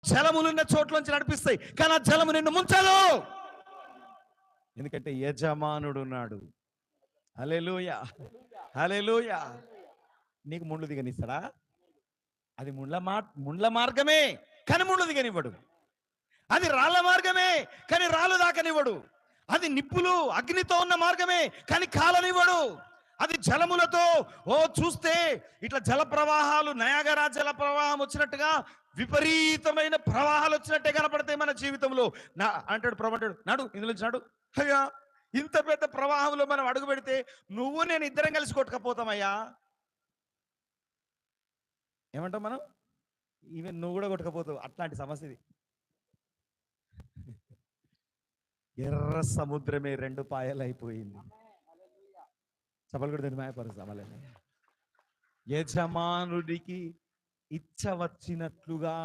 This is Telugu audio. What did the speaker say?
జలములున్న చోట్లోంచి నడిపిస్తాయి, కానీ ఆ జలము నిన్ను ముంచదు. ఎందుకంటే యజమానుడు ఉన్నాడు. హల్లెలూయా, హల్లెలూయా. నీకు ముళ్ళు దిగనిస్తాడా? అది ముండ్ల మార్గమే, కానీ ముళ్ళు దిగనివ్వడు. అది రాళ్ళ మార్గమే, కానీ రాళ్ళు దాకనివ్వడు. అది నిప్పులు అగ్నితో ఉన్న మార్గమే, కానీ కాలనివ్వడు. అది జలములతో చూస్తే ఇట్లా జల ప్రవాహాలు, నయాగరా జల ప్రవాహం వచ్చినట్టుగా విపరీతమైన ప్రవాహాలు వచ్చినట్టే కనపడతాయి మన జీవితంలో. అంటాడు ప్రభు, అంటాడు నాడు ఇందులో నాడు, అయ్యా ఇంత పెద్ద ప్రవాహంలో మనం అడుగు పెడితే నువ్వు నేను ఇద్దరం కలిసి కొట్టుకపోతామయ్యా. ఏమంటాం మనం? ఈవెన్ నువ్వు కూడా కొట్టుకపోతావు. అట్లాంటి సమస్య ఇది. ఎర్ర సముద్రమే రెండు పాయలైపోయింది. సభలు కూడా దీన్ని మాయపరుస్తాం. యజమానుడికి ఇచ్చ వచ్చినట్లుగా